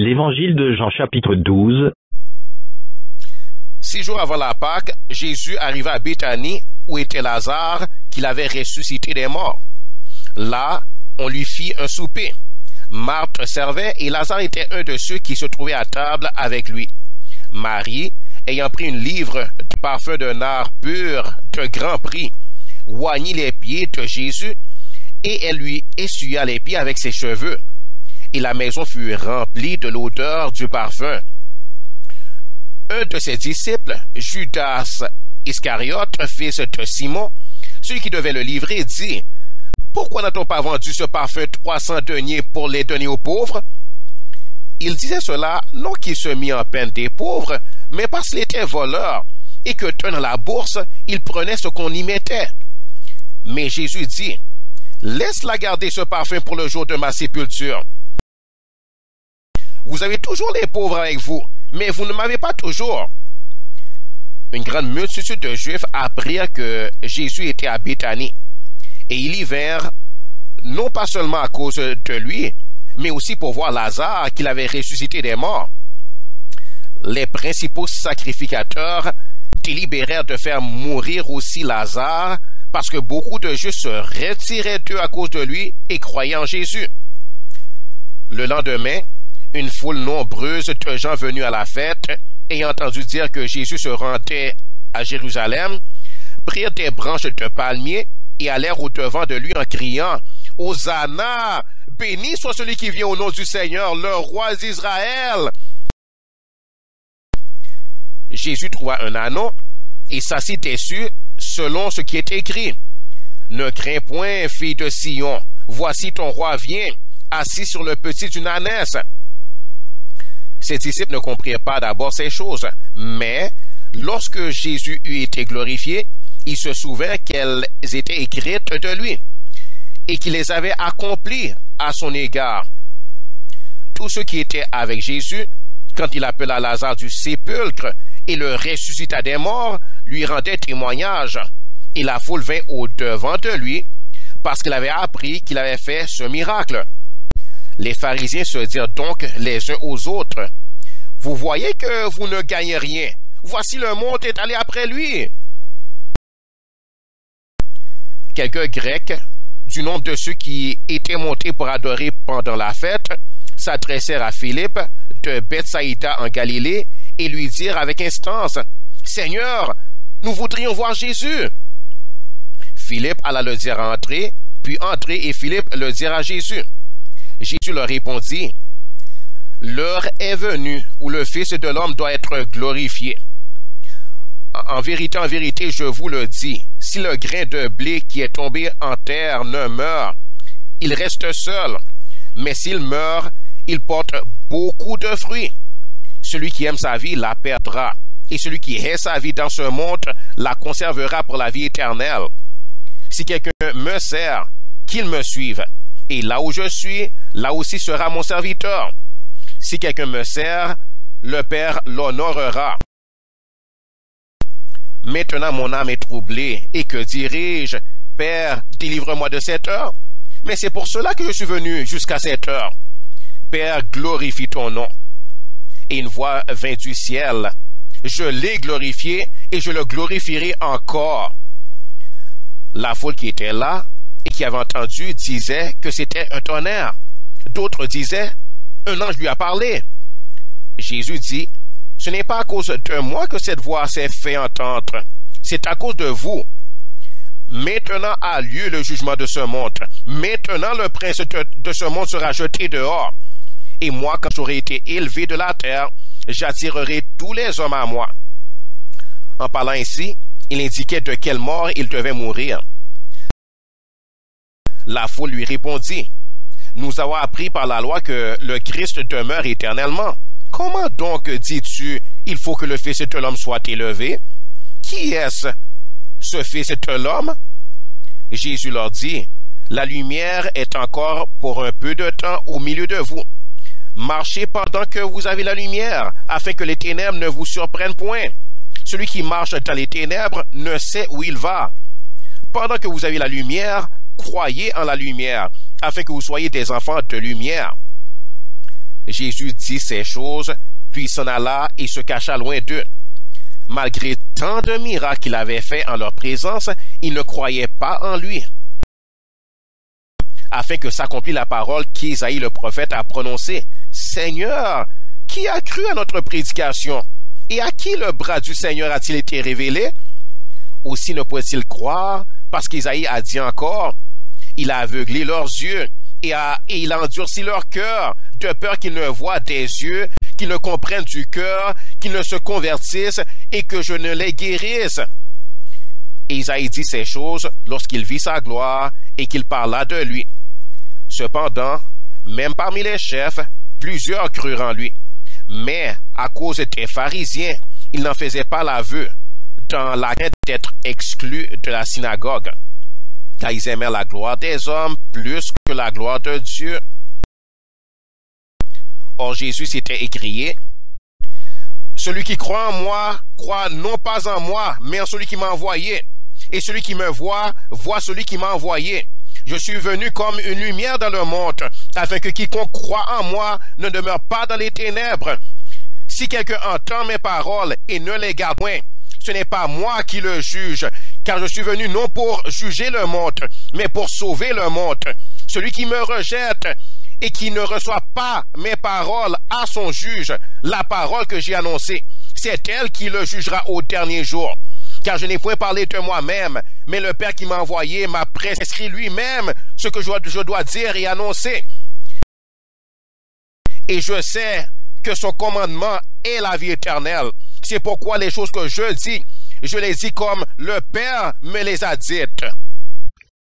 L'Évangile de Jean chapitre 12. 6 jours avant la Pâque, Jésus arriva à Béthanie, où était Lazare, qu'il avait ressuscité des morts. Là, on lui fit un souper. Marthe servait et Lazare était un de ceux qui se trouvaient à table avec lui. Marie, ayant pris une livre de parfum de nard pur de grand prix, oignit les pieds de Jésus et elle lui essuya les pieds avec ses cheveux. Et la maison fut remplie de l'odeur du parfum. Un de ses disciples, Judas Iscariote, fils de Simon, celui qui devait le livrer, dit: « Pourquoi n'a-t-on pas vendu ce parfum 300 deniers pour les donner aux pauvres? » Il disait cela non qu'il se mit en peine des pauvres, mais parce qu'il était voleur, et que tenant la bourse, il prenait ce qu'on y mettait. Mais Jésus dit: « Laisse-la garder ce parfum pour le jour de ma sépulture. Vous avez toujours les pauvres avec vous, mais vous ne m'avez pas toujours. » Une grande multitude de Juifs apprirent que Jésus était à Béthanie, et ils y vinrent, non pas seulement à cause de lui, mais aussi pour voir Lazare qu'il avait ressuscité des morts. Les principaux sacrificateurs délibérèrent de faire mourir aussi Lazare, parce que beaucoup de Juifs se retiraient d'eux à cause de lui et croyaient en Jésus. Le lendemain, une foule nombreuse de gens venus à la fête, ayant entendu dire que Jésus se rendait à Jérusalem, prirent des branches de palmier et allèrent au-devant de lui en criant: « Hosanna! Béni soit celui qui vient au nom du Seigneur, le roi d'Israël! » Jésus trouva un ânon et s'assit dessus selon ce qui est écrit: « Ne crains point, fille de Sion, voici ton roi vient, assis sur le petit d'une ânesse. » Ses disciples ne comprirent pas d'abord ces choses, mais lorsque Jésus eut été glorifié, ils se souvinrent qu'elles étaient écrites de lui, et qu'il les avait accomplies à son égard. Tous ceux qui étaient avec Jésus, quand il appela Lazare du sépulcre et le ressuscita des morts, lui rendaient témoignage, et la foule vint au-devant de lui, parce qu'il avait appris qu'il avait fait ce miracle. Les pharisiens se dirent donc les uns aux autres: « Vous voyez que vous ne gagnez rien. Voici le monde est allé après lui. » Quelques Grecs, du nombre de ceux qui étaient montés pour adorer pendant la fête, s'adressèrent à Philippe de Bethsaïda en Galilée et lui dirent avec instance: « Seigneur, nous voudrions voir Jésus. » Philippe alla le dire à André, puis André et Philippe le dirent à Jésus. Jésus leur répondit: « L'heure est venue où le Fils de l'homme doit être glorifié. En vérité, je vous le dis, si le grain de blé qui est tombé en terre ne meurt, il reste seul, mais s'il meurt, il porte beaucoup de fruits. Celui qui aime sa vie la perdra, et celui qui hait sa vie dans ce monde la conservera pour la vie éternelle. Si quelqu'un me sert, qu'il me suive, et là où je suis, là aussi sera mon serviteur. Si quelqu'un me sert, le Père l'honorera. Maintenant mon âme est troublée, et que dirai-je? Père, délivre-moi de cette heure. Mais c'est pour cela que je suis venu jusqu'à cette heure. Père, glorifie ton nom. » Et une voix vint du ciel: « Je l'ai glorifié, et je le glorifierai encore. » La foule qui était là et qui avait entendu disait que c'était un tonnerre. D'autres disaient: « Un ange lui a parlé. » Jésus dit: « Ce n'est pas à cause de moi que cette voix s'est fait entendre, c'est à cause de vous. Maintenant a lieu le jugement de ce monde. Maintenant le prince de ce monde sera jeté dehors. Et moi, quand j'aurai été élevé de la terre, j'attirerai tous les hommes à moi. » En parlant ainsi, il indiquait de quelle mort il devait mourir. La foule lui répondit: « Nous avons appris par la loi que le Christ demeure éternellement. Comment donc dis-tu, il faut que le Fils de l'homme soit élevé? Qui est-ce, ce Fils de l'homme? » Jésus leur dit: « La lumière est encore pour un peu de temps au milieu de vous. Marchez pendant que vous avez la lumière, afin que les ténèbres ne vous surprennent point. Celui qui marche dans les ténèbres ne sait où il va. Pendant que vous avez la lumière, croyez en la lumière, afin que vous soyez des enfants de lumière. » Jésus dit ces choses, puis il s'en alla et se cacha loin d'eux. Malgré tant de miracles qu'il avait faits en leur présence, ils ne croyaient pas en lui. Afin que s'accomplisse la parole qu'Ésaïe le prophète a prononcée. « Seigneur, qui a cru à notre prédication? Et à qui le bras du Seigneur a-t-il été révélé? » Aussi ne pouvaient-ils croire, parce qu'Ésaïe a dit encore, « Il a aveuglé leurs yeux, et il a endurci leur cœur, de peur qu'ils ne voient des yeux, qu'ils ne comprennent du cœur, qu'ils ne se convertissent, et que je ne les guérisse. » Et Isaïe dit ces choses lorsqu'il vit sa gloire et qu'il parla de lui. Cependant, même parmi les chefs, plusieurs crurent en lui. Mais, à cause des pharisiens, ils n'en faisaient pas l'aveu, dans la crainte d'être exclus de la synagogue, car ils aimaient la gloire des hommes plus que la gloire de Dieu. Or Jésus s'était écrié, « Celui qui croit en moi, croit non pas en moi, mais en celui qui m'a envoyé. Et celui qui me voit, voit celui qui m'a envoyé. Je suis venu comme une lumière dans le monde, afin que quiconque croit en moi ne demeure pas dans les ténèbres. Si quelqu'un entend mes paroles et ne les garde point, ce n'est pas moi qui le juge, car je suis venu non pour juger le monde, mais pour sauver le monde. Celui qui me rejette et qui ne reçoit pas mes paroles à son juge, la parole que j'ai annoncée, c'est elle qui le jugera au dernier jour. Car je n'ai point parlé de moi-même, mais le Père qui m'a envoyé m'a prescrit lui-même ce que je dois dire et annoncer. Et je sais que son commandement est la vie éternelle. C'est pourquoi les choses que je dis, je les dis comme le Père me les a dites.